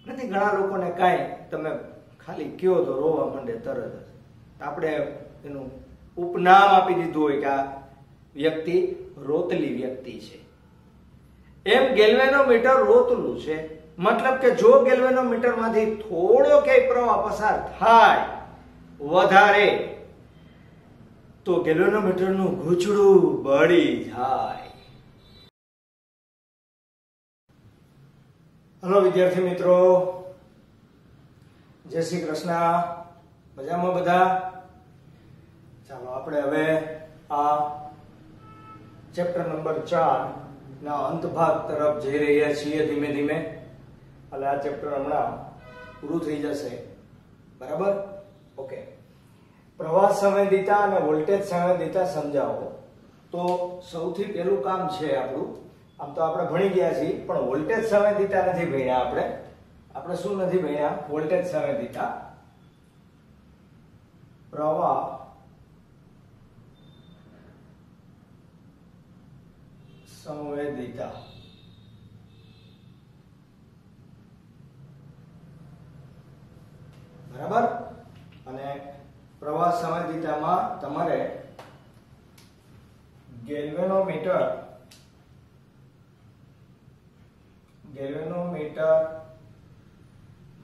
નથી. ઘણા લોકોને કાંઈ તમે ખાલી કયો તો રોવા માંડે તરત જ. આપણે એનું ઉપનામ આપી દીધું હોય કે આ વ્યક્તિ રોતલી વ્યક્તિ છે. એમ ગેલ્વેનોમીટર રોતલું છે. મતલબ કે જો ગેલ્વેનોમીટરમાંથી થોડો ક્યાંય પ્રવાહ પસાર થાય વધારે તો ગેલ્વેનોમીટરનું ગૂંચળું બળી જાય. હલો વિદ્યાર્થી મિત્રો, જય શ્રી કૃષ્ણ. મજામાં બધા? ચાલો આપણે હવે આ ચેપ્ટર નંબર 4 ના અંત ભાગ તરફ જઈ રહ્યા છીએ ધીમે ધીમે. એટલે આ ચેપ્ટર હમણાં પૂરું થઈ જશે. બરાબર? ઓકે. પ્રવાહ સંવેદિતા અને વોલ્ટેજ સંવેદિતા સમજાવો. તો સૌથી પહેલું કામ છે આપણું, આમ તો આપણે ભણી ગયા છીએ પણ વોલ્ટેજ સંવેદિતા નથી ભણ્યા આપણે. આપણે શું નથી ભણ્યા? વોલ્ટેજ સંવેદિતા. પ્રવાહ સંવેદિતા. બરાબર? અને પ્રવાહ સંવેદિતામાં તમારે ગેલ્વેનોમીટર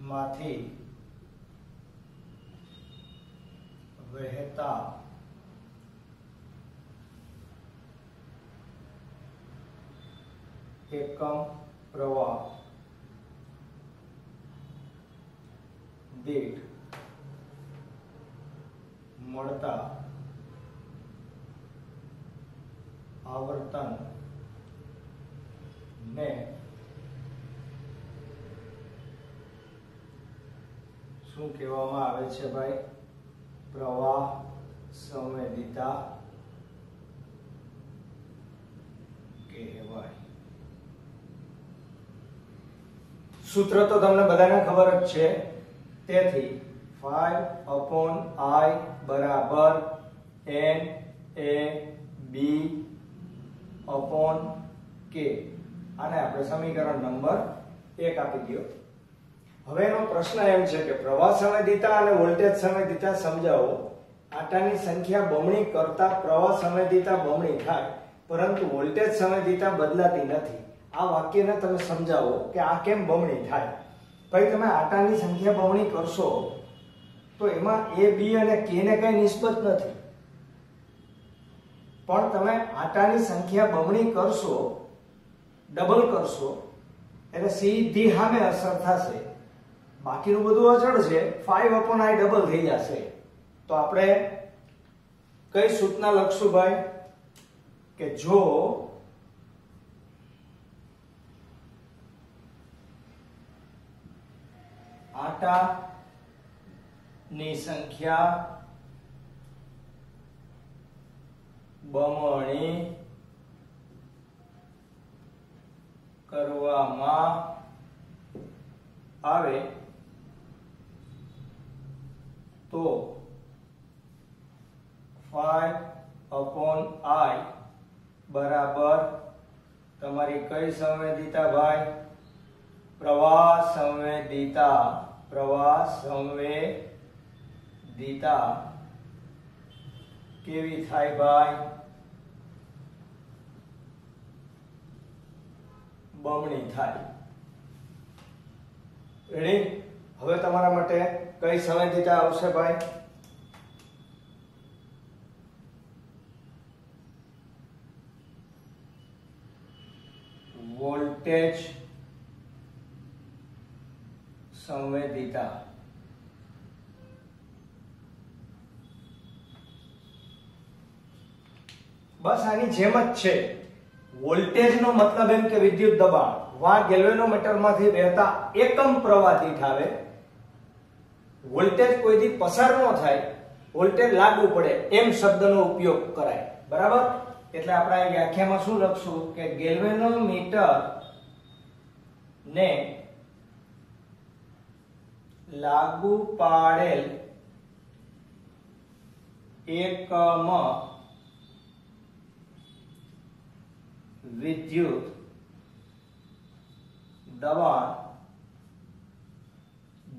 માંથી વહેતા એકમ પ્રવાહ દીઠ મળતા આવર્તન ને શું કહેવામાં આવે છે ભાઈ? પ્રવાહ સંવેદિતા કહેવાય. સૂત્ર તો તમને બધાને ખબર જ છે. તેથી 5/I બરાબર NAB/K. આને આપણે સમીકરણ નંબર 1 આપી દો. હવે એનો પ્રશ્ન એમ છે કે પ્રવાહ સંવેદિતા અને વોલ્ટેજ સંવેદિતા સમજાવો. આટાની સંખ્યા બમણી કરતા પ્રવાહ સંવેદિતા બમણી થાય પરંતુ વોલ્ટેજ સંવેદિતા બદલાતી નથી. આ વાક્યને તમે સમજાવો કે આ કેમ બમણી થાય. ભાઈ તમે આટાની સંખ્યા બમણી કરશો તો એમાં A, B અને K ને કઈ નિસ્બત નથી, પણ તમે આટાની સંખ્યા બમણી કરશો, ડબલ કરશો એટલે સીધી સામે અસર થશે. બાકીનું બધું અચળ છે. 5/I ડબલ થઈ જશે. તો આપણે કઈ સૂચના લખશું ભાઈ? કે જો આટાની સંખ્યા બમણી કરવામાં આવે તો 5/I બરાબર તમારી કઈ સંવેદિતા ભાઈ? પ્રવાહ સંવેદિતા. પ્રવાહ સંવેદિતા કેવી થાય ભાઈ? બમણી થાય. રેડી? હવે તમારા માટે કઈ સંવેદિતા આવશે ભાઈ? વોલ્ટેજ સંવેદિતા. બસ આની જેમ જ છે. વોલ્ટેજ નો મતલબ એમ કે વિદ્યુત દબાણ. વા ગેલ્વેનોમીટર માંથી વહેતા એકમ પ્રવાહ દીઠ આવે. વોલ્ટેજ કોઈથી પસાર ન થાય, વોલ્ટેજ લાગુ પડે એમ શબ્દનો ઉપયોગ કરાય. બરાબર? એટલે આપણે આ વ્યાખ્યામાં શું લખશું કે ગેલ્વેનોમીટર ને લાગુ પાડેલ એકમ વિદ્યુત દબાણ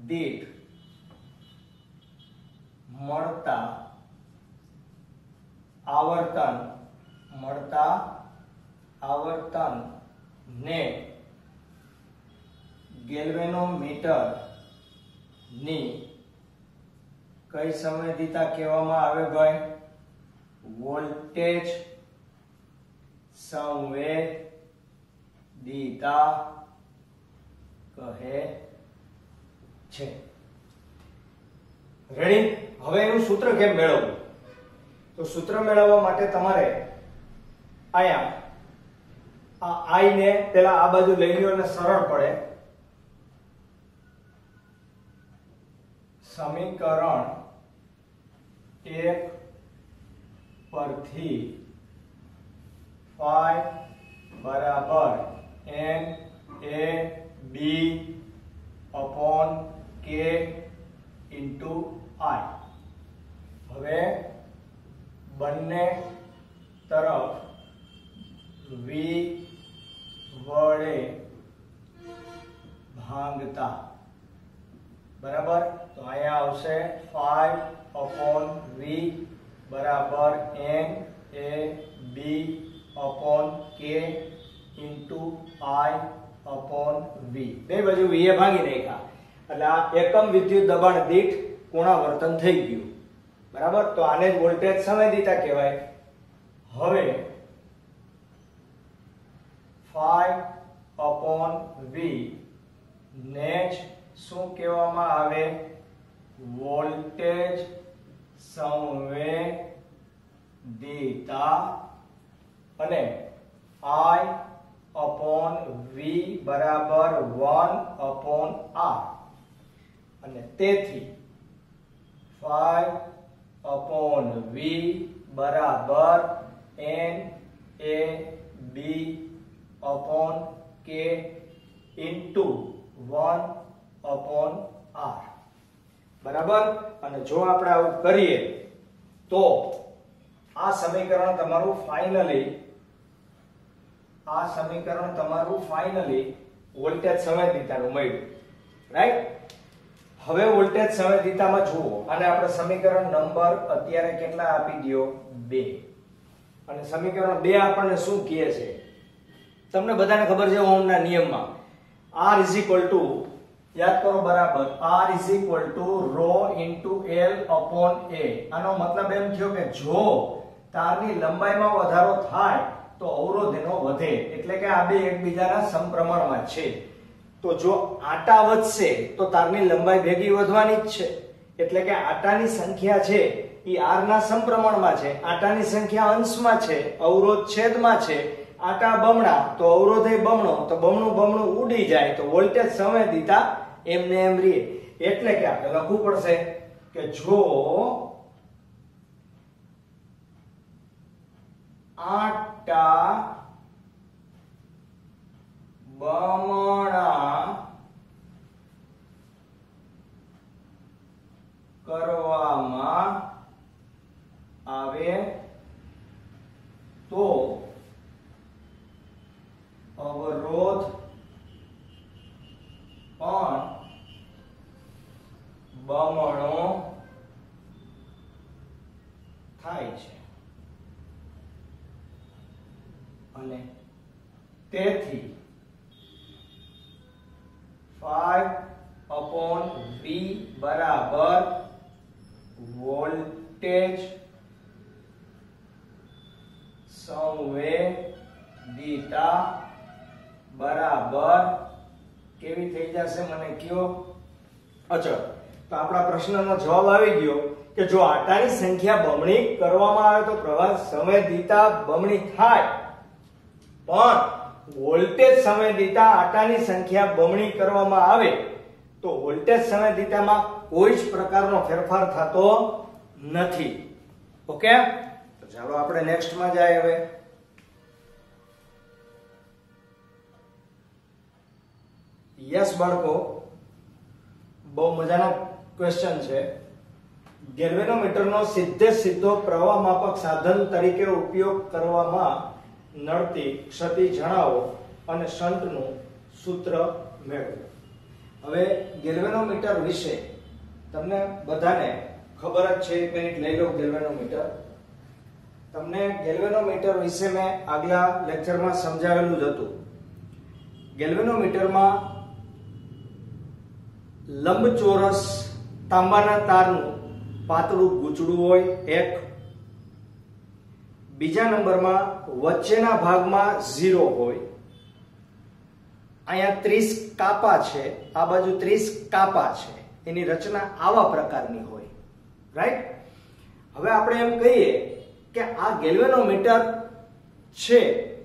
દીઠ મળતા આવર્તન ને ગેલ્વેનોમીટર ની કઈ સંવેદિતા કહેવામાં આવે ભાઈ? વોલ્ટેજ સંવેદિતા કહે છે. રેડી? હવે એનું સૂત્ર કેમ મેળવવું? તો સૂત્ર મેળવવા માટે તમારે અહીંયા આ આઈ ને પેલા આ બાજુ લઈ લ્યો એટલે સરળ પડે. સમીકરણ 1 પરથી phi બરાબર n a b upon k into I. હવે બંને તરફ v વડે ભાંગતા, બરાબર? તો અહીંયા આવશે 5/v બરાબર n a b upon k into I upon v. બે બાજુ v એ ભાંગી નાખ્યા એટલે આ એકમ વિદ્યુત દબાણ દીઠ કોણાવર્તન થઈ ગયું, બરાબર? તો આને જ વોલ્ટેજ સંવેદિતા કહેવાય. હવે 5/v ને જ શું કહેવામાં આવે? વોલ્ટેજ સંવેદિતા. અને I/v બરાબર 1/r. અને તેથી 5/v બરાબર n a b upon k into 1/r. બરાબર? અને જો આપણે આવું કરીએ તો આ સમીકરણ તમારું ફાઇનલી વોલ્ટેજ સંવેદિતાનું મળ્યું. રાઈટ? હવે વોલ્ટેજ સંવેદિતામાં જુઓ, અને આપણે સમીકરણ નંબર અત્યારે કેટલા આપી દયો? 2. અને સમીકરણ 2 આપણને શું કહે છે? તમને બધાને ખબર છે ઓહમના નિયમમાં R યાદ કરો બરાબર, R ρ × L upon A. આનો મતલબ એમ થયો કે જો તારની લંબાઈમાં વધારો થાય તો અવરોધ એનો વધે, એટલે કે આ બે એકબીજાના સમપ્રમાણમાં છે. તો જો આટા વધશે તો તારની લંબાઈ ભેગી વધવાની જ છે, એટલે કે આટાની સંખ્યા છે એ R ના સમપ્રમાણમાં છે. આટાની સંખ્યા અંશમાં છે, અવરોધ છેદમાં છે. આટા બમણા તો અવરોધ એ બમણો, તો બમણું ઉડી જાય તો વોલ્ટેજ સંવેદિતા એમને એમ રહે. એટલે કે આપણે લખવું પડશે કે જો આટા બમણા કરવામાં આવે તો અવરોધ પણ બમણો થાય છે. અને તેથી 5/v બરાબર વોલ્ટેજ સંવેદિતા બરાબર કેવી થઈ જશે મને કયો? અચ્છા, તો આપણા પ્રશ્નનો જવાબ આવી ગયો કે જો આટાની સંખ્યા બમણી કરવામાં આવે તો પ્રવાહ સંવેદિતા બમણી થાય, પણ વોલ્ટેજ સંવેદિતા આટાની સંખ્યા બમણી કરવામાં આવે તો વોલ્ટેજ સંવેદિતામાં કોઈ જ પ્રકારનો ફેરફાર થતો નથી. ઓકે, તો ચાલો આપણે નેક્સ્ટ માં જાય. હવે યસ બાળકો, બહુ મજાનો ક્વેશ્ચન છે. ગેલ્વેનોમીટરનો સીધો પ્રવાહ માપક સાધન તરીકે ઉપયોગ કરવામાં નડતી ક્ષતિ જણાવો અને શન્ટનું સૂત્ર મેળવો. હવે ગેલ્વેનોમીટર વિશે તમને બધાને ખબર જ છે. એક મિનિટ લઈ લો ગેલ્વેનોમીટર. તમને ગેલ્વેનોમીટર વિશે મેં આગલા લેક્ચરમાં સમજાવેલું જ હતું. ગેલ્વેનોમીટરમાં લંબચોરસ તાંબાના તારનું પાતળું ગૂંચળું હોય એક. બીજા નંબરમાં વચ્ચેના ભાગમાં 0 હોય. અહીંયા 30 કાપા છે, આ બાજુ 30 કાપા છે. એની રચના આવા પ્રકારની હોય. રાઈટ? હવે આપણે એમ કહીએ કે આ ગેલ્વેનોમીટર છે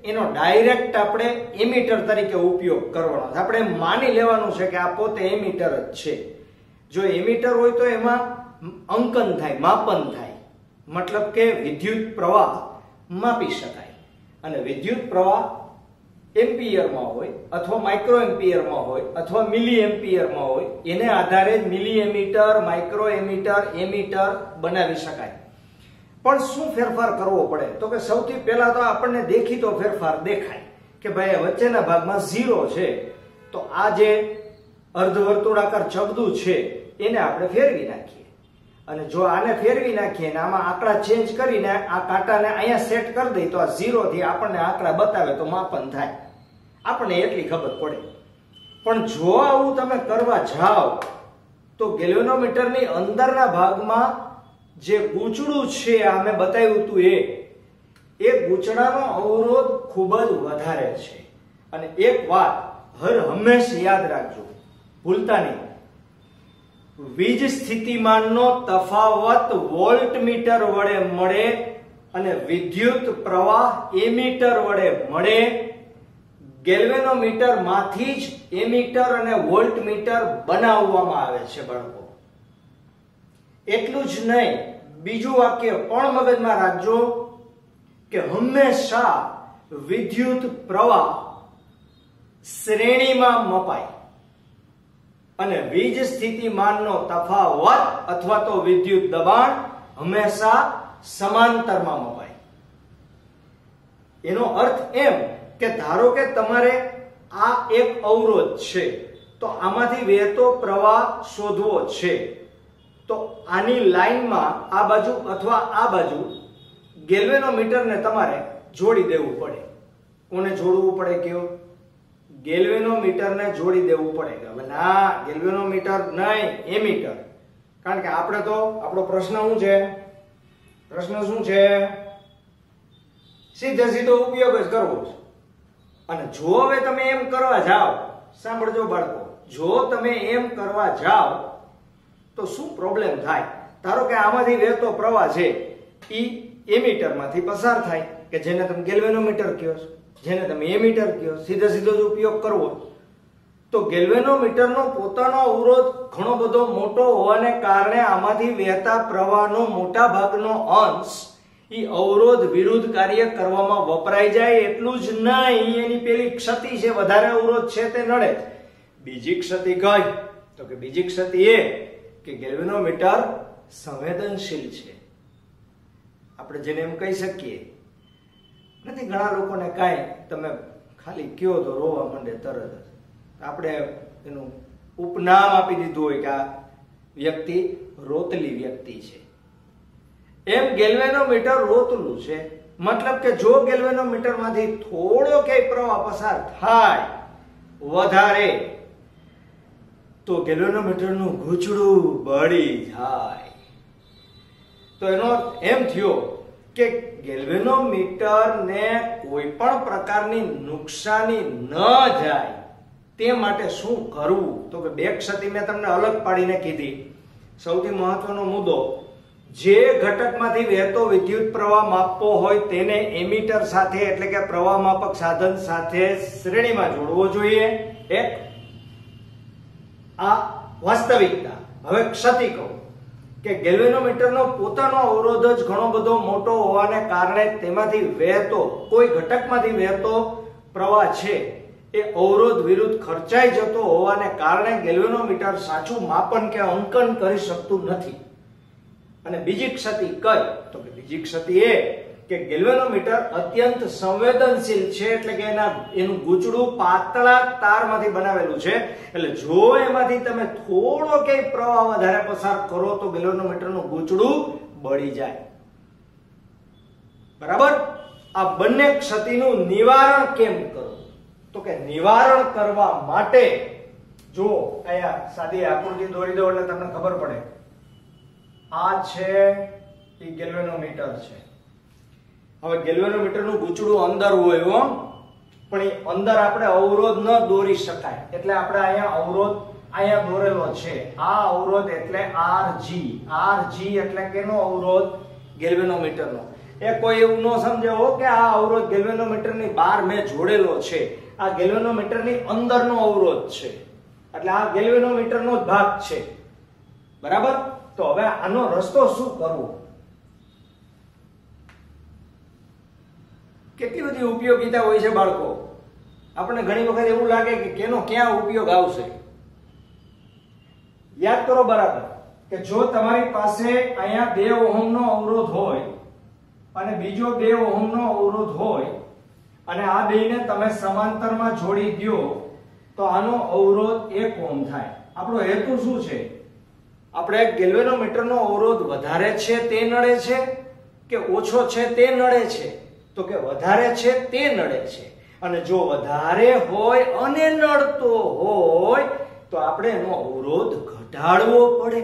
એનો ડાયરેક્ટ આપણે એમીટર તરીકે ઉપયોગ કરવાનો છે. આપણે માની લેવાનું છે કે આ પોતે એમીટર જ છે. જો એમીટર હોય તો એમાં અંકન થાય, માપન થાય. મતલબ કે વિદ્યુત પ્રવાહ માપી શકાય. અને વિદ્યુત પ્રવાહ એમ્પિયરમાં હોય અથવા માઇક્રો એમ્પિયરમાં હોય અથવા મિલી એમ્પિયરમાં હોય. એને આધારે જ મિલી એમીટર, માઇક્રો એમીટર, એમીટર બનાવી શકાય. પણ શું ફેરફાર કરવો પડે? તો કે સૌથી પહેલા તો આપણને દેખીતો ફેરફાર દેખાય કે ભાઈ વચ્ચેના ભાગમાં 0 છે, તો આ જે અર્ધવર્તુળાકાર ચગડું છે એને આપણે ફેરવી નાખીએ. અને જો આને ફેરવી નાખીએ ને આમાં આંકડા ચેન્જ કરીને આ કાંટાને અહીંયા સેટ કરી દઈએ તો આ 0 થી આપણને આંકડા બતાવે તો માપન થાય. આપણને એટલી ખબર પડે. પણ જો આવું તમે કરવા જાઓ તો ગેલ્વેનોમીટરની અંદરના ભાગમાં જે ગૂંચળું છે આ મેં બતાવ્યું હતું એ ગૂંચળાનો અવરોધ ખૂબ જ વધારે છે. અને એક વાત હર હંમેશા યાદ રાખજો, ભૂલતા નહીં. વીજ સ્થિતિમાનનો તફાવત વોલ્ટમીટર વડે મળે અને વિદ્યુત પ્રવાહ એમીટર વડે મળે. ગેલ્વેનોમીટર માંથી જ એમીટર અને વોલ્ટમીટર બનાવવામાં આવે છે બાળકો. એટલું જ નહીં, બીજું વાક્ય પણ મગજમાં રાખજો કે હંમેશા વિદ્યુત પ્રવાહ શ્રેણીમાં મપાય અને વીજ સ્થિતિમાનનો તફાવત અથવા તો વિદ્યુત દબાણ હંમેશા સમાંતરમાં મપાય. એનો અર્થ એમ કે ધારો કે તમારે આ એક અવરોધ છે તો આમાંથી વહેતો પ્રવાહ શોધવો છે, તો આની લાઈનમાં આ બાજુ અથવા આ બાજુ ગેલ્વેનોમીટરને તમારે જોડી દેવું પડે. કોને જોડવું પડે? કયો? ગેલ્વેનોમીટરને જોડી દેવું પડે. હવે ના, ગેલ્વેનોમીટર નહીં, એમીટર. કારણ કે આપણે તો આપણો પ્રશ્ન શું છે? પ્રશ્ન શું છે? સીધો ઉપયોગ જ કરવો છે. અને જો હવે તમે એમ કરવા જાઓ, સાંભળજો બાળકો, જો તમે એમ કરવા જાઓ તો શું પ્રોબ્લેમ થાય? ધારો કે આમાંથી વહેતો પ્રવાહ છે ઈ એમીટર માંથી પસાર થાય, કે જેને તમે ગેલ્વેનોમીટર કહો છો, જેને તમે એમીટર કહો. સીધો જ ઉપયોગ કરવો તો ગેલ્વેનોમીટરનો પોતાનો અવરોધ ઘણો બધો મોટો હોવાને કારણે આમાંથી વહેતા પ્રવાહનો મોટા ભાગનો અંશ ઈ અવરોધ વિરુદ્ધ કાર્ય કરવામાં વપરાઈ જાય. એટલું જ નહીં, એની પેલી ક્ષતિ છે, વધારે અવરોધ છે તે નડે. બીજી ક્ષતિ કઈ? તો કે બીજી ક્ષતિ એ કે ગેલ્વેનોમીટર સંવેદનશીલ છે. આપણે જેને એમ કહી શકીએ નથી, ઘણા લોકોને કાંઈ તમે ખાલી કયો તો રોવા માંડે તરત જ. આપણે એનું ઉપનામ આપી દીધું હોય કે આ વ્યક્તિ રોતલી વ્યક્તિ છે. એમ ગેલ્વેનોમીટર રોતલું છે. મતલબ કે જો ગેલ્વેનોમીટર માંથી થોડો ક્યાંય પ્રવાહ પસાર થાય વધારે તો ગેલ્વેનોમીટરનું ગૂંચળું બળી જાય. તો એનો એમ થયો કે ગેલ્વેનોમીટરને કોઈ પણ પ્રકારની નુકસાની ન જાય તે માટે શું કરવું? તો કે બે ક્ષતિ મેં તમને અલગ પાડીને કીધી. સૌથી મહત્વનો મુદ્દો, જે ઘટકમાંથી વહેતો વિદ્યુત પ્રવાહ માપવો હોય તેને એમીટર સાથે એટલે કે પ્રવાહ માપક સાધન સાથે શ્રેણીમાં જોડવો જોઈએ. એક આ વાસ્તવિકતા. હવે ક્ષતિ કહું કે ગેલ્વેનોમીટરનો પોતાનો અવરોધ જ ઘણો બધો મોટો હોવાને કારણે તેમાંથી વહેતો કોઈ ઘટકમાંથી વહેતો પ્રવાહ છે એ અવરોધ વિરુદ્ધ ખર્ચાઈ જતો હોવાને કારણે ગેલ્વેનોમીટર સાચું માપન કે અંકન કરી શકતું નથી. અને બીજી ક્ષતિ કઈ? તો કે બીજી ક્ષતિ એ કે ગેલ્વેનોમીટર અત્યંત સંવેદનશીલ છે, એટલે કે એનું ગૂંચળું પાતળા તારમાંથી બનાવેલું છે, એટલે જો એમાંથી તમે થોડો કે પ્રવાહ વધારે પસાર કરો તો ગેલ્વેનોમીટરનું ગૂંચળું બળી જાય. બરાબર. આ બંને ક્ષતિનું નિવારણ કેમ કરવું? તો કે નિવારણ કરવા માટે જો અહીંયા સાદી આકૃતિ દોરી દો એટલે તમને ખબર પડે. આ છે એ ગેલ્વેનોમીટર છે. હવે ગેલ્વેનોમીટરનું ગૂંચળું અંદર હોય હો, પણ એ અંદર આપણે અવરોધ ન દોરી શકાય, એટલે આપણે અહીંયા અવરોધ અહીંયા દોરેલો છે. આ અવરોધ એટલે Rg. Rg એટલે કેનો અવરોધ? ગેલ્વેનોમીટરનો. એ કોઈ એવું ન સમજે હો કે આ અવરોધ ગેલ્વેનોમીટરની બહાર મેં જોડેલો છે. આ ગેલ્વેનોમીટરની અંદરનો અવરોધ છે, એટલે આ ગેલ્વેનોમીટરનો જ ભાગ છે. બરાબર. તો હવે આનો રસ્તો શું કરવો? કેટલી બધી ઉપયોગિતા હોય છે બાળકો. આપણને ઘણી વખત એવું લાગે કે કેનો ક્યાં ઉપયોગ આવશે. યાદ કરો બરાબર કે જો તમારી પાસે અહીંયા 2 ઓહમનો અવરોધ હોય અને બીજો 2 ઓહમનો અવરોધ હોય અને આ બેને તમે સમાંતરમાં જોડી દો તો આનો અવરોધ 1 ઓહમ થાય. આપણો હેતુ શું છે? આપણે ગેલ્વેનોમીટરનો અવરોધ વધારે છે તે નડે છે કે ઓછો છે તે નડે છે? તો કે વધારે છે તે નડે છે. અને જો વધારે હોય અને નડતો હોય તો આપણે એનો અવરોધ ઘટાડવો પડે.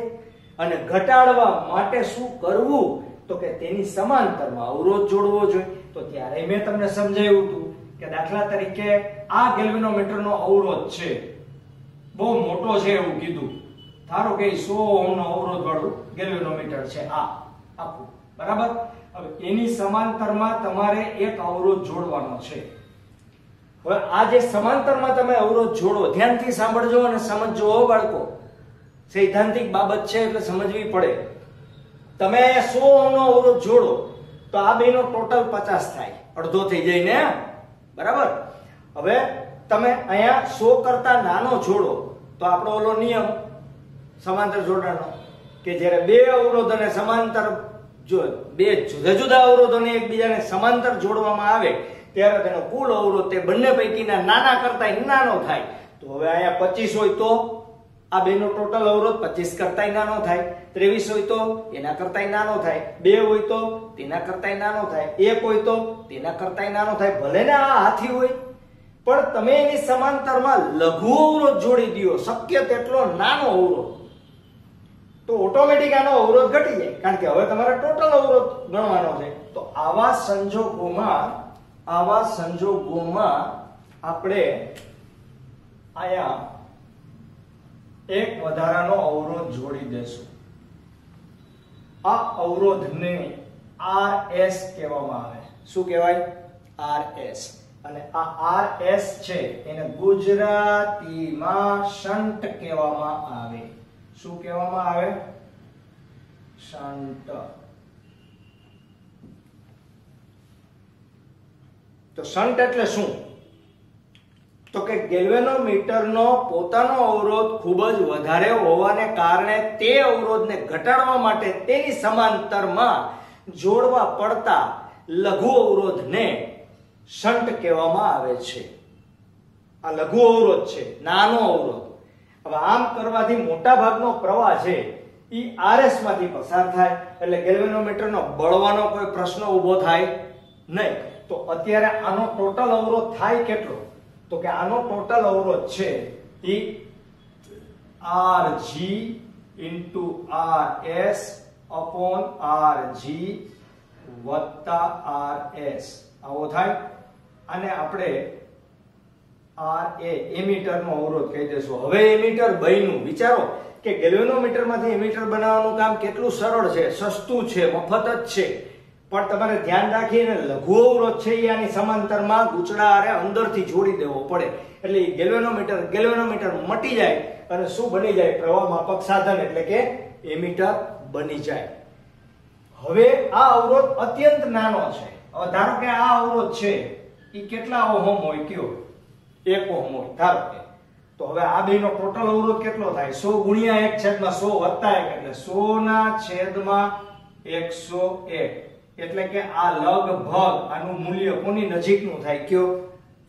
અને ઘટાડવા માટે શું કરવું? તો કે તેની સમાંતરમાં અવરોધ જોડવો જોઈએ. તો ત્યારે મેં તમને સમજાવ્યું હતું કે દાખલા તરીકે આ ગેલ્વેનોમીટરનો અવરોધ છે, બહુ મોટો છે એવું કીધું. ધારો કે 100 ઓહમનો અવરોધ વાળું ગેલ્વેનોમીટર છે આ આખું. બરાબર. હવે એની સમાંતરમાં તમારે એક અવરોધ જોડવાનો છે. હવે આ જે સમાંતરમાં તમે અવરોધ જોડો, ધ્યાનથી સાંભળજો અને સમજજો બાળકો. સૈદ્ધાંતિક બાબત છે એટલે સમજવી પડે. તમે 100 ઓહમનો અવરોધ જોડો તો આ બેનો ટોટલ 50 થાય, અડધો થઈ જાય ને. બરાબર. હવે તમે અહીંયા 100 કરતા નાનો જોડો તો આપણો ઓલો નિયમ સમાંતર જોડાણનો કે જ્યારે 2 અવરોધ અને સમાંતર જો 2 જુદા જુદા અવરોધોને એકબીજાને સમાંતર જોડવામાં આવે ત્યારે તેનો કુલ અવરોધ તે બંને પૈકીના નાના કરતા નાનો થાય. તો હવે અહીંયા 25 હોય તો આ બેનો ટોટલ અવરોધ 25 કરતા નાનો થાય. 23 હોય તો એના કરતા નાનો થાય. 2 હોય તો તેના કરતા નાનો થાય. 1 હોય તો તેના કરતા નાનો થાય. ભલે ને આ હાથી હોય પણ તમે એની સમાંતરમાં લઘુ અવરોધ જોડી દો, શક્ય તેટલો નાનો અવરોધ, તો ઓટોમેટિક આનો અવરોધ ઘટી જાય, કારણ કે હવે તમારે ટોટલ અવરોધ ગણવાનો છે. તો આવા સંજોગોમાં આપણે આયા એક વધારાનો અવરોધ જોડી દેશું. આ અવરોધને RS કહેવામાં આવે. શું કહેવાય? RS. અને આ RS છે એને ગુજરાતીમાં શન્ટ કહેવામાં આવે. શું કહેવામાં આવે? શન્ટ. તો શન્ટ એટલે શું? તો કે ગેલ્વેનોમીટરનો પોતાનો અવરોધ ખૂબ જ વધારે હોવાને કારણે તે અવરોધને ઘટાડવા માટે તેની સમાંતરમાં જોડવા પડતા લઘુ અવરોધને શન્ટ કહેવામાં આવે છે. આ લઘુ અવરોધ છે, નાનો અવરોધ. હવે આમ કરવાથી મોટા ભાગનો પ્રવાહ છે ઈ RS માંથી પસાર થાય, એટલે ગેલ્વેનોમીટરનો બળવાનો કોઈ પ્રશ્ન ઊભો થાય નહીં. તો અત્યારે આનો ટોટલ અવરોધ થાય કેટલો? તો કે આનો ટોટલ અવરોધ છે ઈ Rg into RS upon Rg વત્તા RS આવો થાય. અને આપણે RA એમીટરનો અવરોધ કહી દેશું. હવે એમીટર બન્યું. વિચારો કે ગેલ્વેનોમીટરમાંથી એમીટર બનાવવાનું કામ કેટલું સરળ છે, સસ્તું છે, મફત જ છે. પણ તમારે ધ્યાન રાખીને લઘુ અવરોધ છે આની સમાંતરમાં ગૂંચળા આરે અંદરથી જોડી દેવો પડે, એટલે ગેલ્વેનોમીટર મટી જાય અને શું બની જાય? પ્રવાહ માપક સાધન, એટલે કે એમીટર બની જાય. હવે આ અવરોધ અત્યંત નાનો છે. હવે ધારો કે આ અવરોધ છે એ કેટલા ઓહમ હોય? કયો? 1 ઓહમ હોય ધારો કે. તો હવે આ બેનો ટોટલ અવરોધ કેટલો થાય? 100 ગુણ્યા 1/100 વત્તા 1 એટલે 100 ના છેદમાં 101. એટલે કે આ લગભગ આનું મૂલ્ય કોની નજીકનું થાય? કયો?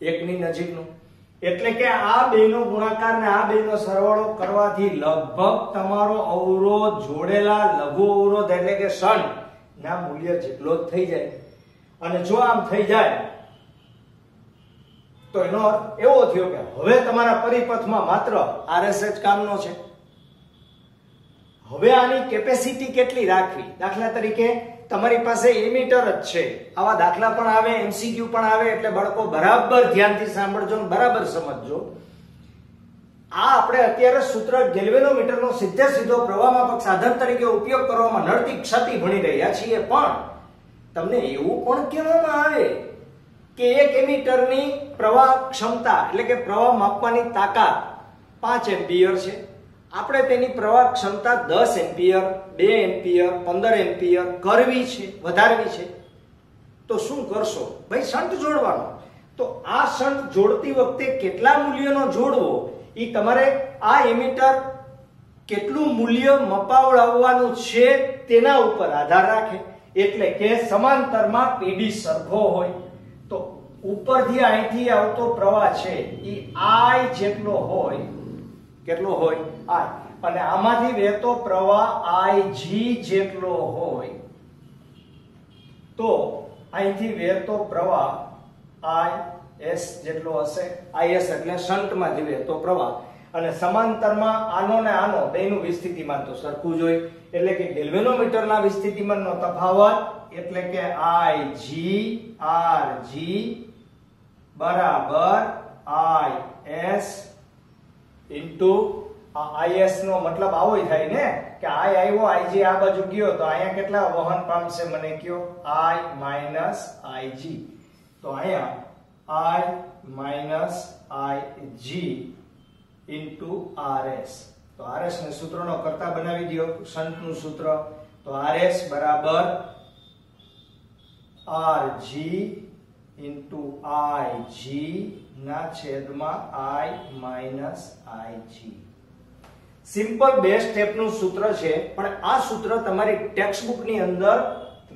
1 ની નજીકનું. એટલે કે આ બેનો ગુણાકાર ને આ બેનો સરવાળો કરવાથી લગભગ તમારો અવરોધ જોડેલા લઘુ અવરોધ એટલે કે શન્ટ ના મૂલ્ય જેટલો જ થઈ જાય. અને જો આમ થઈ જાય તો એનો અર્થ એવો થયો કે હવે તમારા પરિપથમાં માત્ર RS જ કામનો છે. હવે આની કેપેસિટી કેટલી રાખવી? દાખલા તરીકે તમારી પાસે એમીટર જ છે. આવા દાખલા પણ આવે, MCQ પણ આવે, એટલે બાળકો બરાબર ધ્યાનથી સાંભળજો અને બરાબર સમજજો. આ આપણે અત્યારે સૂત્ર ગેલ્વેનોમીટરનો સીધો પ્રવાહ માપક સાધન તરીકે ઉપયોગ કરવામાં નડતી ક્ષતિ ભણી રહ્યા છીએ. પણ તમને એવું પણ કહેવામાં આવે કે એક એમીટરની પ્રવાહ ક્ષમતા એટલે કે પ્રવાહ માપવાની તાકાત 5 એમ્પિયર છે. આપણે તેની પ્રવાહ ક્ષમતા 10 એમ્પિયર, 2 એમ્પિયર, 15 એમ્પિયર કરવી છે, વધારવી છે. તો શું કરશો? ભાઈ શન્ટ જોડવાનો. તો આ શન્ટ જોડતી વખતે કેટલા મૂલ્યનો જોડવો એ તમારે આ એમીટર કેટલું મૂલ્ય મપાવડાવવાનું છે તેના ઉપર આધાર રાખે. એટલે કે સમાંતરમાં PD સરખો હોય તો ઉપરથી અહીંથી આવતો પ્રવાહ છે એ I જેટલો હોય. કેટલો હોય? I. અને આમાંથી વહેતો પ્રવાહ IG જેટલો હોય તો અહીંથી વહેતો પ્રવાહ IS જેટલો હશે. IS એટલે શન્ટમાંથી વહેતો પ્રવાહ. અને સમાંતરમાં આનો ને આનો બેનું વિસ્થિતિમાન તો સરખું જ હોય. એટલે કે ગેલ્વેનોમીટરના વિસ્થિતિમાનનો તફાવત એટલે કે IG RG બરાબર IS ઇન્ટુ IS નો મતલબ આવો થાય ને કે I આવ્યો, IG આ બાજુ ગયો તો અહીંયા કેટલા વહન પામશે મને કયો? I minus IG. તો અહીંયા I minus IG into RS. તો RS ને સૂત્રનો કરતા બનાવી દો, શન્ટનું સૂત્ર. તો RS બરાબર RG ઇન્ટુ IG ના છેદમાં I માઈનસ IG. સિમ્પલ 2 સ્ટેપનું સૂત્ર છે, પણ આ સૂત્ર તમારી ટેક્સ્ટબુક ની અંદર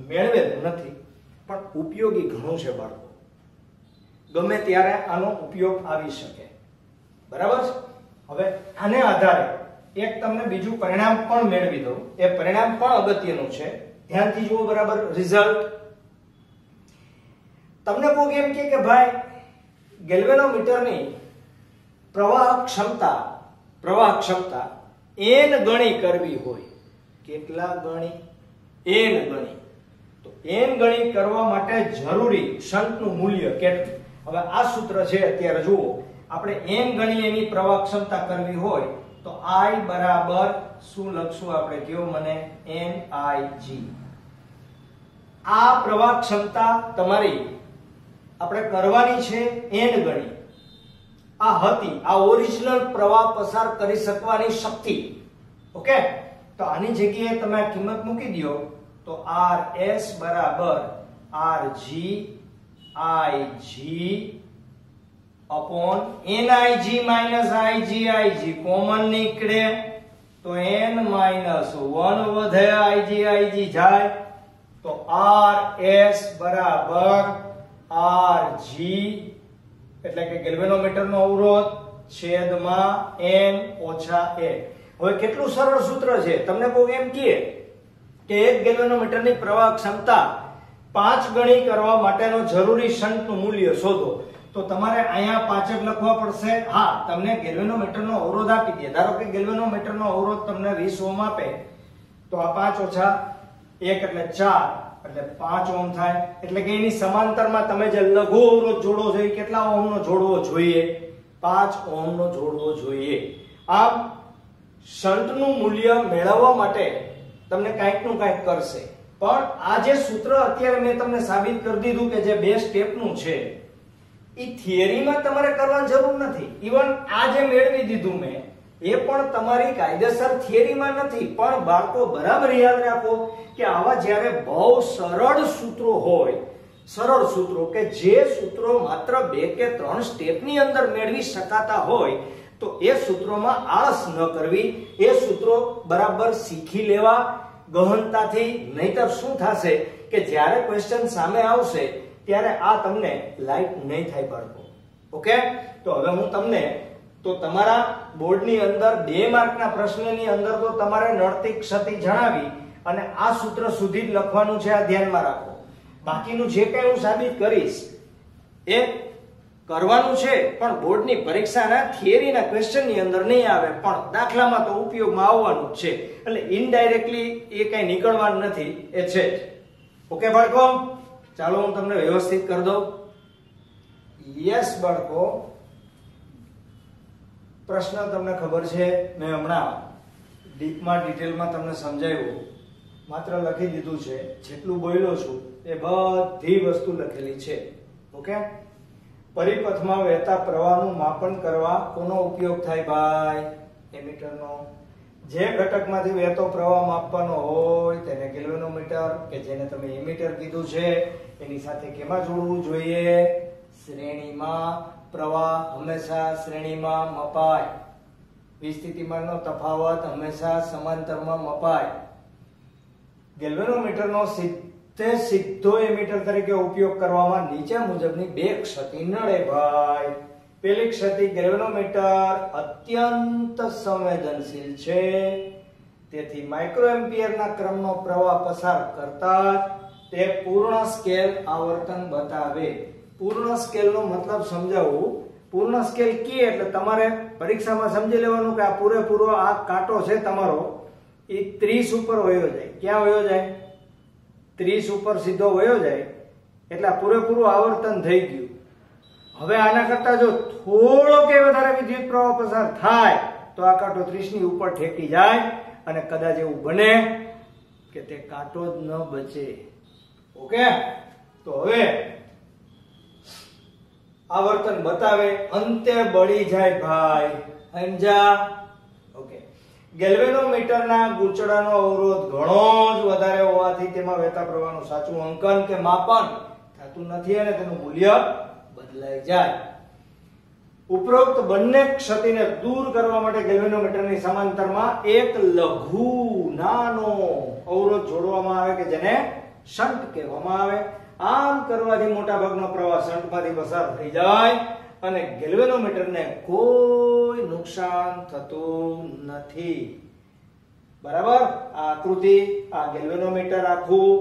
મેળવેલું નથી, પણ ઉપયોગી ઘણું છે બાળકો. ગમે ત્યારે આનો ઉપયોગ આવી શકે. બરાબર છે? હવે આને આધારે એક તમને બીજું પરિણામ પણ મેળવી દઉં. એ પરિણામ પણ અગત્યનું છે. ધ્યાનથી જુઓ બરાબર રિઝલ્ટ. તમને કોઈ એમ કે ભાઈ ગેલ્વેનોમીટરની પ્રવાહ ક્ષમતા n ગણી કરવી હોય. કેટલા ગણી? n ગણી. તો n ગણી કરવા માટે જરૂરી શન્ટનું મૂલ્ય કેટલું? હવે આ સૂત્ર છે અત્યારે જુઓ, આપણે n ગણી એની પ્રવાહ ક્ષમતા કરવી હોય તો I બરાબર શું લખશું આપણે? કયો મને? NIG. આ પ્રવાહ ક્ષમતા તમારી આપણે કરવાની છે n ગણી. આ હતી આ ઓરિજિનલ પ્રવાહ પસાર કરી શકવાની શક્તિ. ઓકે, તો આની જગ્યાએ તમે આ કિંમત મૂકી દો તો RS બરાબર RG IG upon NIG minus IG common નીકળે તો n minus 1 વધે IG જાય તો RS બરાબર RG એટલે કે ગેલ્વેનોમીટરનો અવરોધ છેદમાં n ઓછા 1. હવે કેટલું સરળ સૂત્ર છે. તમને કોઈ એમ કહે કે એક ગેલ્વેનોમીટરની પ્રવાહ ક્ષમતા 5 ગણી કરવા માટેનો જરૂરી શન્ટનું મૂલ્ય શોધો. તો તમારે અહીંયા 5 જ લખવા પડશે. હા, તમને ગેલ્વેનોમીટરનો અવરોધ આપી દે. ધારો કે ગેલ્વેનોમીટરનો અવરોધ તમને 20 ઓહ્મ આપે તો આ 5 ઓછા 1 એટલે 4 એટલે 5 ઓહ્મ થાય. એટલે કે એની સમાંતરમાં તમે જે લઘુ અવરોધ જોડો છો એ કેટલા ઓહ્મનો જોડવો જોઈએ? 5 ઓહ્મનો જોડવો જોઈએ. આમ શન્ટનું મૂલ્ય મેળવવા માટે તમને કાંઈકનું કાંઈક કરશે. પણ આ જે સૂત્ર અત્યારે મેં તમને સાબિત કરી દીધું કે જે 2 સ્ટેપનું છે એ થિયરીમાં તમારે કરવાની જરૂર નથી. ઇવન આ જે મેળવી દીધું મેં એ પણ તમારી કાયદેસર થિયરીમાં નથી. પણ બાળકો બરાબર યાદ રાખો કે આવા જ્યારે બહુ સરળ સૂત્રો હોય, સરળ સૂત્રો કે જે સૂત્રો માત્ર 2 કે 3 સ્ટેપની અંદર મેળવી શકાતા હોય તો એ સૂત્રોમાં આળસ ન કરવી. એ સૂત્રો બરાબર શીખી લેવા ગહનતાથી. નહીતર શું થશે કે જ્યારે ક્વેશ્ચન સામે આવશે ત્યારે આ તમને લાઈટ નહીં થાય બાળકો. ઓકે, તો હવે હું તમને તો તમારા બોર્ડની અંદર 2 માર્કના પ્રશ્નની અંદર તો તમારે નડતી ક્ષતિ જણાવી અને આ સૂત્ર સુધી જ લખવાનું છે, આ ધ્યાનમાં રાખો. બાકીનું જે કંઈ હું સાબિત કરીશ એ કરવાનું છે, પણ બોર્ડની પરીક્ષાના થિયરીના ક્વેશ્ચનની અંદર નહીં આવે, પણ દાખલામાં તો ઉપયોગમાં આવવાનું જ છે. એટલે ઇનડાયરેક્ટલી એ કઈ નીકળવાનું નથી, એ છે જ. ઓકે બાળકો, ચાલો હું તમને વ્યવસ્થિત કરી દઉં. યસ બાળકો, પ્રશ્ન તમને ખબર છે, મેં હમણાં ડીપમાં ડિટેલમાં તમને સમજાવ્યું, માત્ર લખી દીધું છે. જેટલું બોલ્યો છું એ બધી વસ્તુ લખેલી છે. ઓકે, પરિપથમાં વહેતા પ્રવાહનું માપન કરવા કોનો ઉપયોગ થાય ભાઈ? એમીટરનો. જે ઘટકમાંથી વહેતો પ્રવાહ માપવાનો હોય તેને ગેલ્વેનોમીટર, કે જેને તમે એમીટર કીધું છે, એની સાથે કેમાં જોડવું જોઈએ? શ્રેણીમાં. પ્રવાહ હંમેશા શ્રેણીમાં મપાય. વિસ્થિતિમાનનો તફાવત હંમેશા સમાંતરમાં મપાય. ગેલ્વેનોમીટરનો સીધો એમીટર તરીકે ઉપયોગ કરવામાં નીચે મુજબની 2 ક્ષતિ નડે ભાઈ. પહેલી ક્ષતિ, ગેલ્વેનોમીટર અત્યંત સંવેદનશીલ છે, તેથી માઇક્રોએમ્પિયરના ક્રમનો પ્રવાહ પસાર કરતા તે પૂર્ણ સ્કેલ આવર્તન બતાવે. પૂર્ણ સ્કેલનો મતલબ સમજાવું. પૂર્ણ સ્કેલ કે એટલે તમારે પરીક્ષામાં સમજી લેવાનું કે આ પૂરેપૂરો આ કાંટો છે તમારો એ 30 ઉપર વયો જાય. ક્યાં વયો જાય? 30 ઉપર સીધો વયો જાય એટલે આ પૂરેપૂરું આવર્તન થઈ ગયું. હવે આના કરતા જો થોડો કે વધારે વિદ્યુત પ્રવાહ પસાર થાય તો આ કાંટો 30 ની ઉપર ઠેકી જાય અને કદાચ એવું બને કે તે કાંટો જ ન બચે. ઓકે, તો હવે આવર્તન બતાવે, અંતે બળી જાય ભાઈ. સમજા? ઓકે, ગેલ્વેનોમીટરના ગૂંચળાનો અવરોધ ઘણો જ વધારે હોવાથી તેમાં વહેતા પ્રવાહનું સાચું અંકન કે માપન થતું નથી અને તેનું મૂલ્ય બદલાઈ જાય. ઉપરોક્ત બંને ક્ષતિને દૂર કરવા માટે ગેલ્વેનોમીટરની સમાંતરમાં એક લઘુ નાનો અવરોધ જોડવામાં આવે કે જેને શન્ટ કહેવામાં આવે. આમ કરવાથી મોટા ભાગનો પ્રવાહ શન્ટમાંથી પસાર થઈ જાય અને ગેલ્વેનોમીટરને કોઈ નુકસાન થતું નથી. બરાબર? આ આકૃતિ, આ ગેલ્વેનોમીટર આખું,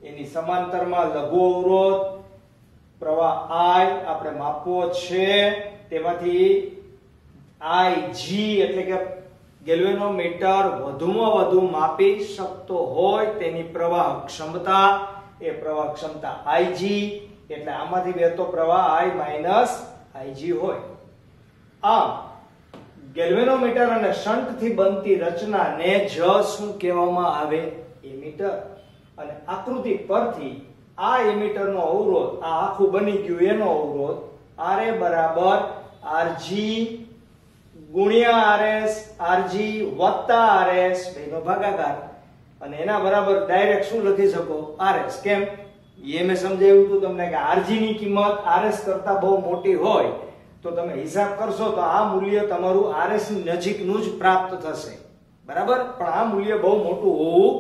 એની સમાંતરમાં લઘુ અવરોધ પ્રવાહ I આપણે માપવો છે. તેમાંથી Ig એટલે કે ગેલ્વેનોમીટર વધુમાં વધુ માપી શકતો હોય તેની પ્રવાહ ક્ષમતા, એ પ્રવાહ ક્ષમતા Ig, એટલે આમાંથી વહેતો પ્રવાહ I - Ig હોય. આમ ગેલ્વેનોમીટર અને શન્ટ થી બનતી રચનાને જ શું કહેવામાં આવે? એમીટર. અને આકૃતિ પરથી આ એમીટરનો અવરોધ, આ આખું બની ગયું એનો અવરોધ Ra બરાબર Rg ગુણ્યા Rs, Rg વત્તા Rs બેનો ભાગાકાર, અને એના બરાબર ડાયરેક્ટ શું લખી શકો? Rs. કેમ? એ મેં સમજાવ્યું હતું તમને કે Rg ની કિંમત Rs કરતા બહુ મોટી હોય તો તમે હિસાબ કરશો તો આ મૂલ્ય તમારું Rs ની નજીકનું જ પ્રાપ્ત થશે. બરાબર? પણ આ મૂલ્ય બહુ મોટું હોવું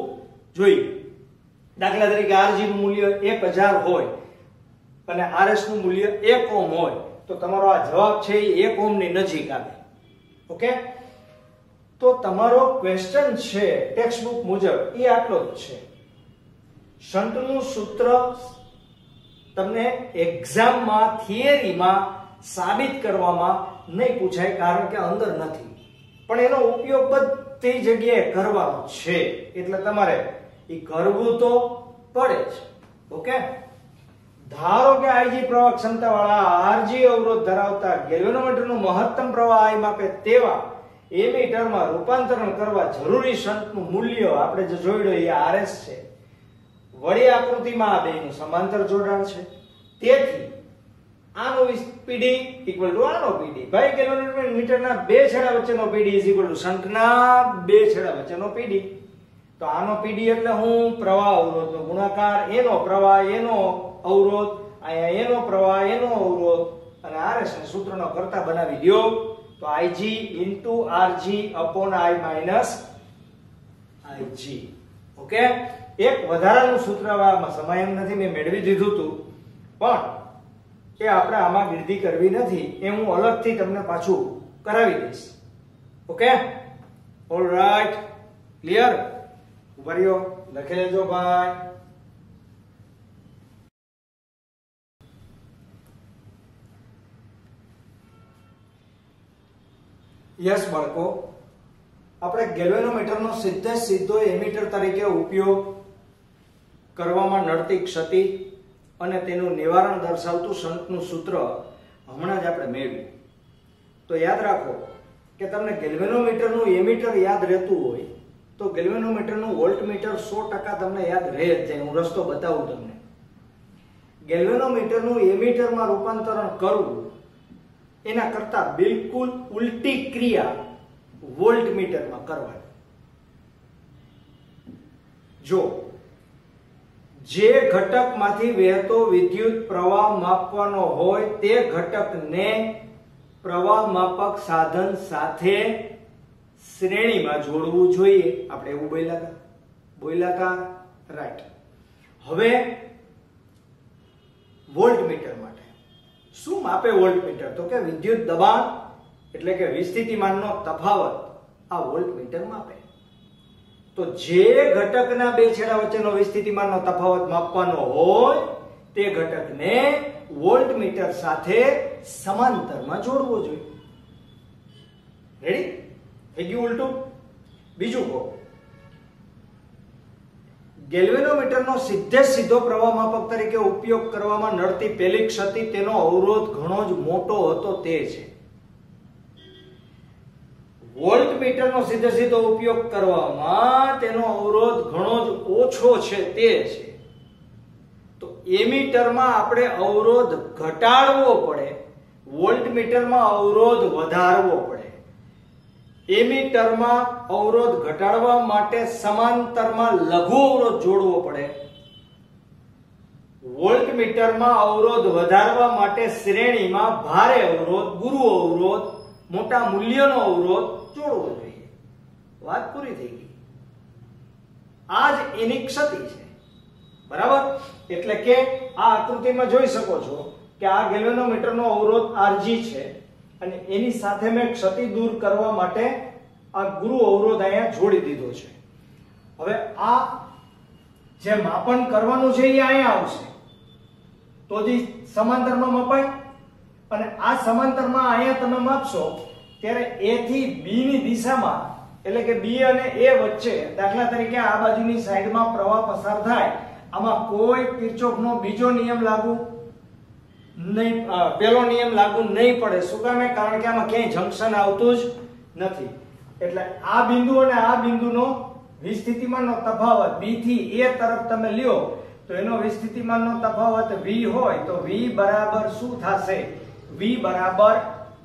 જોઈએ. દાખલા તરીકે Rg નું મૂલ્ય 1000 હોય અને Rs નું મૂલ્ય 1 ઓહ્મ હોય તો તમારો આ જવાબ છે એ 1 ઓહ્મ ની નજીક આવે. ઓકે, તો તમારો ક્વેશ્ચન છે ટેક્સ્ટબુક મુજબ એ આટલો જ છે. શન્ટનું સૂત્ર તમને એક્ઝામમાં થિયરીમાં સાબિત કરવામાં નહીં પૂછાય કારણ કે અંદર નથી, પણ એનો ઉપયોગ બધી જગ્યાએ કરવાનો છે એટલે તમારે એ કરવું તો પડે જ. ઓકે, ધારો કે Ig પ્રવાહ ક્ષમતા વાળા Rg અવરોધ ધરાવતા ગેલ્વેનોમીટરનું મહત્તમ પ્રવાહ I માપે તેવા એમીટરમાં રૂપાંતરણ કરવા જરૂરી શન્ટનું મૂલ્ય આપણે જે જોઈડો એ Rs છે. વળી આકૃતિમાં આ બેનું સમાંતર જોડાણ છે, તેથી આનો PD આનો PD. ભાઈ ગેલ્વેનોમીટરના બે છેડા વચ્ચેનો PD શન્ટના બે છેડા વચ્ચેનો PD. તો આનો PD એટલે હું પ્રવાહ અવરોધનો ગુણાકાર, એનો પ્રવાહ એનો અવરોધ, અહીંયા એનો પ્રવાહ એનો અવરોધ, અને Rs ને સૂત્રનો કરતા બનાવી દો તો Ig * Rg / I - Ig. Okay, એક વધારાનું સૂત્ર આમાં સમાય એમ નથી, મેં મેળવી દીધું હતું, પણ એ આપણે આમાં ગણતરી કરવી નથી, એ હું અલગથી તમને પાછું કરાવી દઈશ. Okay, alright, clear? ઉભા રહ્યો, લખી લેજો ભાઈ. યસ બાળકો, આપણે ગેલ્વેનોમીટરનો સીધો એમીટર તરીકે ઉપયોગ કરવામાં નડતી ક્ષતિ અને તેનું નિવારણ દર્શાવતું શંકનું સૂત્ર હમણાં જ આપણે મેળવ્યું. તો યાદ રાખો કે તમને ગેલ્વેનોમીટરનું એમીટર યાદ રહેતું હોય તો ગેલ્વેનોમીટરનું વોલ્ટમીટર 100% તમને યાદ રહે જ જાય. હું રસ્તો બતાવું તમને. ગેલ્વેનોમીટરનું એમીટરમાં રૂપાંતરણ કરવું એના કરતા બિલકુલ ઉલટી ક્રિયા વોલ્ટમીટરમાં કરવાની. જો જે ઘટકમાંથી વહેતો વિદ્યુત પ્રવાહ માપવાનો હોય તે ઘટકને પ્રવાહ માપક સાધન સાથે શ્રેણીમાં જોડવું જોઈએ. આપણે એવું બોલ્યા હતા, રાઈટ. હવે વોલ્ટમીટર માટે શું માપે વોલ્ટમીટર? તો કે વિદ્યુત દબાણ એટલે કે વિસ્થિતિમાનનો તફાવત આ વોલ્ટમીટર માપે. તો જે ઘટકના બે છેડા વચ્ચેનો વિસ્થિતિમાનનો તફાવત માપવાનો હોય તે ઘટકને વોલ્ટમીટર સાથે સમાંતરમાં જોડવો જોઈએ. રેડી? થઈ ગયું ઉલટું? બીજું કહો, ગેલ્વેનોમીટરનો સીધો પ્રવાહ માપક તરીકે ઉપયોગ કરવામાં નડતી પહેલી ક્ષતિ તેનો અવરોધ ઘણો જ મોટો હતો તે છે. વોલ્ટમીટરનો સીધો ઉપયોગ કરવામાં તેનો અવરોધ ઘણો જ ઓછો છે તે છે. તો એમીટરમાં આપણે અવરોધ ઘટાડવો પડે, વોલ્ટમીટરમાં અવરોધ વધારવો પડે. એમીટરમાં અવરોધ ઘટાડવા માટે સમાંતરમાં લઘુ અવરોધ જોડવો પડે, વોલ્ટમીટરમાં અવરોધ વધારવા માટે શ્રેણીમાં ભારે અવરોધ, ગુરુ અવરોધ, મોટા મૂલ્યનો અવરોધ જોડવો જોઈએ. વાત પૂરી થઈ ગઈ. આ જ એની ક્ષતિ છે. બરાબર? એટલે કે આ આકૃતિમાં જોઈ શકો છો કે આ ગેલ્વેનોમીટરનો અવરોધ Rg છે અને એની સાથે મેં ક્ષતિ દૂર કરવા માટે આ ગુરુ અવરોધ અહીંયા જોડી દીધો છે. હવે આ જે માપન કરવાનું છે એ અહીંયા આવશે તો જ સમાંતરમાં મપાય. અને આ સમાંતરમાં અહીંયા તમે માપશો ત્યારે A થી B ની દિશામાં, એટલે કે B અને A વચ્ચે, દાખલા તરીકે આ બાજુની સાઈડમાં પ્રવાહ પસાર થાય, આમાં કોઈ કિર્ચોફનો બીજો નિયમ લાગુ નહીં, પેલો નિયમ લાગુ નહીં પડે. શું કામ? કારણ કે આમાં ક્યાંય જંકશન આવતું જ નથી. એટલે આ બિંદુ અને આ બિંદુનો વિસ્થિતિમાનનો તફાવત B થી A તરફ તમે લ્યો તો એનો વિસ્થિતિમાનનો તફાવત V હોય તો V બરાબર શું થશે? V બરાબર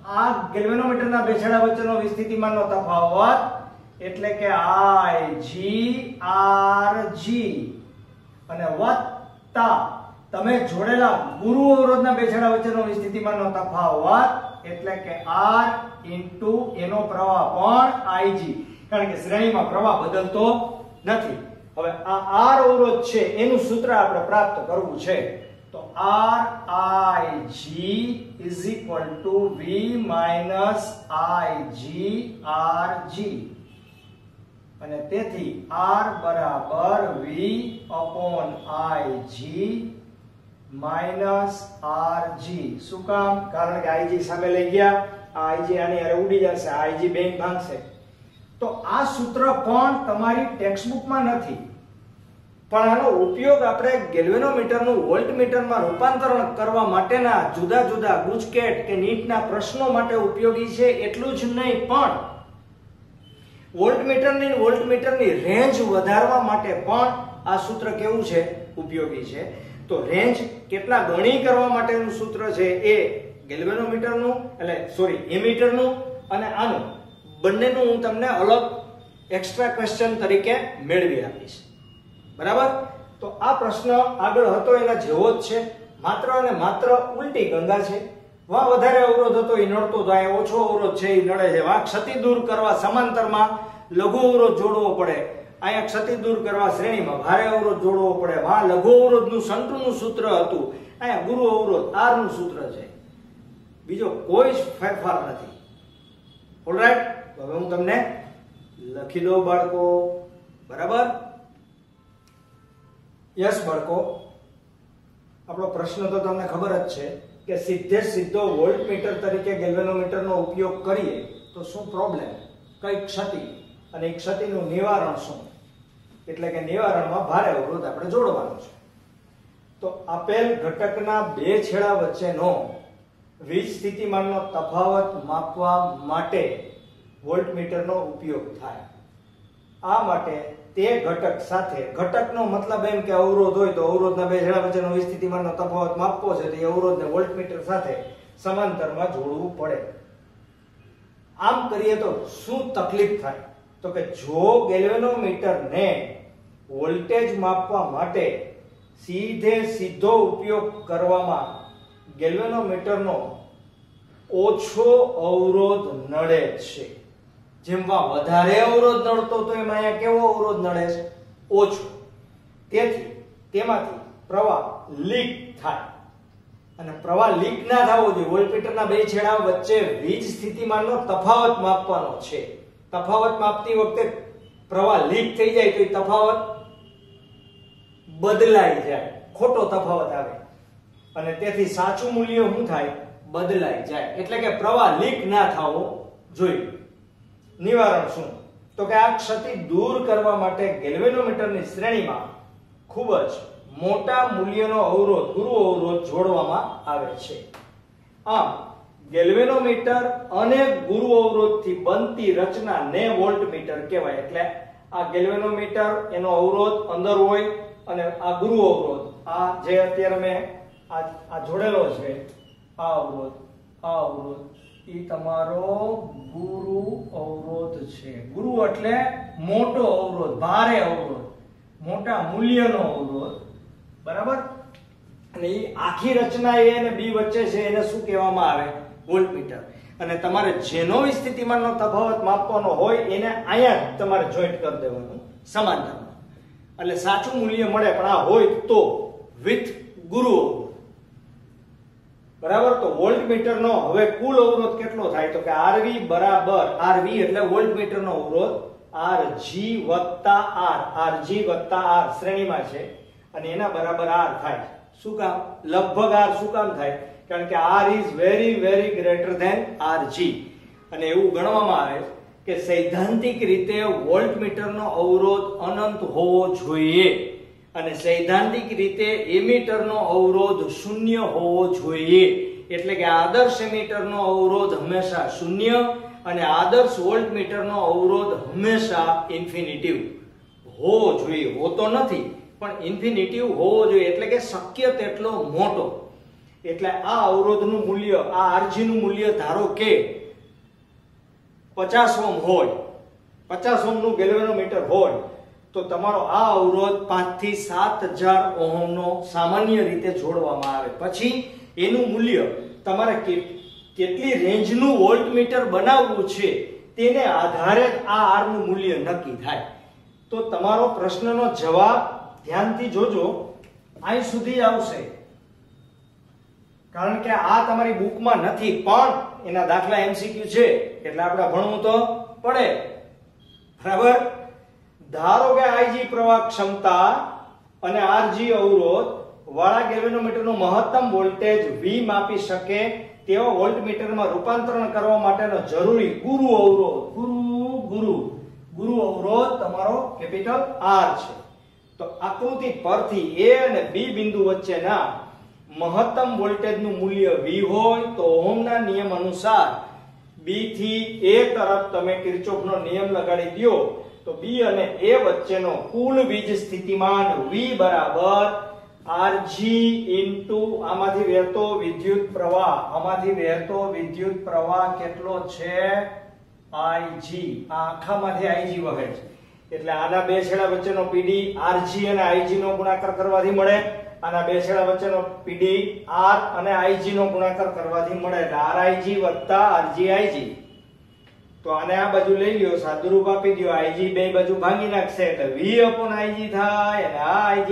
આ ગેલ્વેનોમીટરના બે છેડા વચ્ચેનો વિસ્થિતિમાનનો તફાવત એટલે કે Ig અને વત્તા તમે જોડેલા ગુરુ અવરોધના બે છેડા વચ્ચેનો વિસ્થિતિમાનનો તફાવત એટલે કે R ઇન્ટુ એનો પ્રવાહ પણ Ig, કારણ કે શ્રેણીમાં પ્રવાહ બદલતો નથી. હવે આ R અવરોધ છે એનું સૂત્ર આપણે પ્રાપ્ત કરવું છે. તો Rig is equal to V minus IgRg, અને તેથી R બરાબર V upon Ig minus Rg. શું કામ? કારણ કે Ig સામે લઈ ગયા, આ Ig આની હારે ઉડી જશે, Ig બેંક ભાંગશે. તો આ સૂત્ર પણ તમારી ટેક્સ્ટબુકમાં નથી, પણ આનો ઉપયોગ આપણે ગેલ્વેનોમીટરનું વોલ્ટમીટરમાં રૂપાંતરણ કરવા માટેના જુદા જુદા ગુજકેટ કે નીટના પ્રશ્નો માટે ઉપયોગી છે. એટલું જ નહીં, પણ વોલ્ટમીટરની રેન્જ વધારવા માટે પણ આ સૂત્ર કેવું છે? ઉપયોગી છે. તો રેન્જ કેટલા ગણી કરવા માટેનું સૂત્ર છે એ ગેલ્વેનોમીટરનું એમીટરનું અને આનું બંનેનું હું તમને અલગ એક્સ્ટ્રા ક્વેશ્ચન તરીકે મેળવી આપીશ. બરાબર? તો આ પ્રશ્ન આગળ હતો એના જેવો જ છે, માત્ર અને માત્ર ઉલટી ગંગા છે. વા વધારે અવરોધ હતો એ નડતો જાય, ઓછો અવરોધ છે એ નડે છે. વા ક્ષતિ દૂર કરવા સમાંતરમાં લઘુ અવરોધ જોડવો પડે અહીંયા ક્ષતિ દૂર કરવા શ્રેણીમાં ભારે અવરોધ જોડવો પડે. વહાં લઘુ અવરોધનું શંકુનું સૂત્ર હતું, અહીંયા ગુરુ અવરોધ R નું સૂત્ર છે. બીજો કોઈ જ ફેરફાર નથી. ઓલરાઈટ, હવે હું તમને લખી દઉં બાળકો. બરાબર? યસ બાળકો, આપણો પ્રશ્ન તો તમને ખબર જ છે કે સીધો વોલ્ટમીટર તરીકે ગેલ્વેનોમીટરનો ઉપયોગ કરીએ તો શું પ્રોબ્લેમ, કઈ ક્ષતિ અને એ ક્ષતિનું નિવારણ શું. એટલે કે નિવારણમાં ભારે અવરોધ આપણે જોડવાનો છે. તો આપેલ ઘટકના બે છેડા વચ્ચેનો વીજ સ્થિતિમાનનો તફાવત માપવા માટે વોલ્ટમીટરનો ઉપયોગ થાય. આ માટે તે ઘટક સાથે, ઘટકનો મતલબ એમ કે અવરોધ હોય તો અવરોધના બે છેડા વચ્ચેનો વીજ સ્થિતિમાનનો તફાવત માપવો છે, તો એ અવરોધને વોલ્ટમીટર સાથે સમાંતરમાં જોડવું પડે. આમ કરીએ તો શું તકલીફ થાય? તો કે જો ગેલ્વેનોમીટરને વોલ્ટેજ માપવા માટે સીધો ઉપયોગ કરવામાં ગેલ્વેનોમીટરનો ઓછો અવરોધ નડે છે. જેમાં વધારે અવરોધ નડતો તો એમાં અહીંયા કેવો અવરોધ નડે છે? ઓછો. તેથી તેમાંથી પ્રવાહ લીક થાય. અને પ્રવાહ લીક ના થવો જોઈએ. વોલ્ટમીટરના બે છેડા વચ્ચે વીજ સ્થિતિમાનનો તફાવત માપવાનો છે. તફાવત માપતી વખતે પ્રવાહ લીક થઈ જાય તો એ તફાવત બદલાઈ જાય, ખોટો તફાવત આવે અને તેથી સાચું મૂલ્ય શું થાય? બદલાઈ જાય. એટલે કે પ્રવાહ લીક ના થવો જોઈએ. નિવારણ શું? તો કે આ ક્ષતિ દૂર કરવા માટે ગેલ્વેનોમીટરની શ્રેણીમાં ખૂબ જ મોટા મૂલ્યનો અવરોધ, ગુરુ અવરોધ જોડવામાં આવે છે. આમ ગેલ્વેનોમીટર અને ગુરુ અવરોધથી બનતી રચનાને વોલ્ટમીટર કહેવાય. એટલે આ ગેલ્વેનોમીટર, એનો અવરોધ અંદર હોય અને આ ગુરુ અવરોધ, આ જે અત્યારે મેં આ જોડેલો છે, આ અવરોધ ઈ તમારો ગુરુ અવરોધ છે. ગુરુ એટલે મોટો અવરોધ, ભારે અવરોધ, મોટા મૂલ્યનો અવરોધ. બરાબર? અને ઈ આખી રચના A અને B વચ્ચે છે એને શું કહેવામાં આવે? વોલ્ટમીટર. અને તમારે જેનો સ્થિતિમાનનો તફાવત માપવાનો હોય એને અહીંયા તમારે જોઈન્ટ કરી દેવાનું સમાંતરમાં. એટલે સાચું મૂલ્ય મળે. પણ આ હોય તો વિથ ગુરુ અવરોધ. બરાબર? તો વોલ્ટમીટરનો હવે કુલ અવરોધ કેટલો થાય? તો કે RV બરાબર, RV એટલે વોલ્ટમીટરનો અવરોધ RG વત્તા R, RG વત્તા R શ્રેણીમાં છે અને એના બરાબર R થાય. શું કામ? લગભગ R શું કામ થાય? કારણ કે R is very very greater than RG. અને એવું ગણવામાં આવે કે સૈદ્ધાંતિક રીતે વોલ્ટમીટરનો અવરોધ અનંત હોવો જોઈએ અને સૈદ્ધાંતિક રીતે એમીટરનો અવરોધ શૂન્ય હોવો જોઈએ. એટલે કે આદર્શ એમીટરનો અવરોધ હંમેશા શૂન્ય અને આદર્શ વોલ્ટમીટરનો અવરોધ હંમેશા ઇન્ફિનિટિવ હોવો જોઈએ. હોતો નથી પણ ઇન્ફિનિટિવ હોવો જોઈએ. એટલે કે શક્ય તેટલો મોટો. એટલે આ અવરોધનું મૂલ્ય, આ RG નું મૂલ્ય ધારો કે 50 ઓહ્મ હોય, 50 ઓહ્મનું ગેલ્વેનોમીટર હોય તો તમારો આ અવરોધ 5 થી 7000 ઓહ્મનો સામાન્ય રીતે જોડવામાં આવે. પછી એનું મૂલ્ય તમારે કેટલી રેન્જનું વોલ્ટમીટર બનાવવું છે તેને આધારે આ R નું મૂલ્ય નક્કી થાય. તો તમારો પ્રશ્નનો જવાબ ધ્યાનથી જોજો, અહીં સુધી આવશે. કારણ કે આ તમારી બુકમાં નથી પણ એના દાખલા MCQ છે એટલે આપણે ભણવું તો પડે. બરાબર? ધારો કે Ig પ્રવાહ ક્ષમતા અને RG અવરોધ વાળા ગેલ્વેનોમીટરનું મહત્તમ વોલ્ટેજ V માપી શકે તેવા વોલ્ટમીટરમાં રૂપાંતરણ કરવા માટેનો જરૂરી ગુરુ અવરોધ, ગુરુ અવરોધ તમારો કેપિટલ R છે. તો આકૃતિ પરથી A અને B બિંદુ વચ્ચેના મહત્તમ વોલ્ટેજનું મૂલ્ય V હોય તો ઓહમના નિયમ અનુસાર B થી A તરફ તમે કિર્ચોફનો નિયમ લગાડી દો તો B અને A વચ્ચેનો કુલ વીજ સ્થિતિમાન V બરાબર RG ઇન્ટુ આમાંથી વહેતો વિદ્યુત પ્રવાહ કેટલો છે? IG. આ આખામાંથી IG વહે છે એટલે આના બે છેડા વચ્ચેનો PD RG અને IG નો ગુણાકાર કરવાથી મળે. આના બે છેડા વચ્ચેનો PD R અને IG નો ગુણાકાર કરવાથી મળે એટલે RIG વત્તા RGIG. તો તો આને આ બાજુ લઈ લ્યો, સાદુરૂપ આપી દો, ig બે બાજુ ભાંગી નાખશે એટલે v/ig થાય, અને આ ig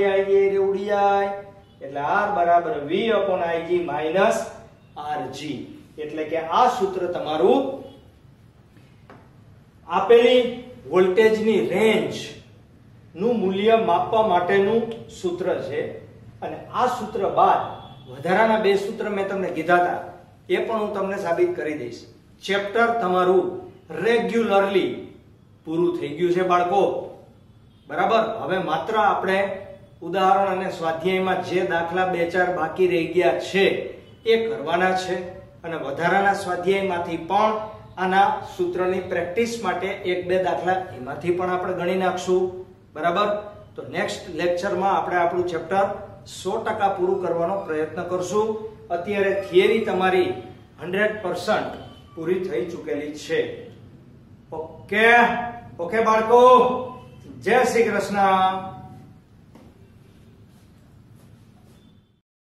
ઉડી જાય એટલે r બરાબર v/ig માઈનસ rg. એટલે કે આ સૂત્ર તમારું આપેલી વોલ્ટેજની રેન્જ નું મૂલ્ય માપવા માટેનું સૂત્ર છે. અને આ સૂત્ર બાદ વધારાના બે સૂત્ર મેં તમને કીધા હતા એ પણ હું તમને સાબિત કરી દઈશ. ચેપ્ટર તમારું રેગ્યુલરલી પૂરું થઈ ગયું છે બાળકો, બરાબર. હવે માત્ર આપણે ઉદાહરણ અને સ્વાધ્યાયમાં જે દાખલા 2-4 બાકી રહી ગયા છે એ કરવાના છે, અને વધારાના સ્વાધ્યાયમાંથી પણ આના સૂત્રની પ્રેક્ટિસ માટે 1-2 દાખલા એમાંથી પણ આપણે ગણી નાખશું, બરાબર. તો નેક્સ્ટ લેક્ચરમાં આપણે આપણું ચેપ્ટર 100% પૂરું કરવાનો પ્રયત્ન કરશું. અત્યારે થિયરી તમારી 100% પૂરી થઈ ચૂકેલી છે. ઓકે બાળકો, જય શ્રી કૃષ્ણ.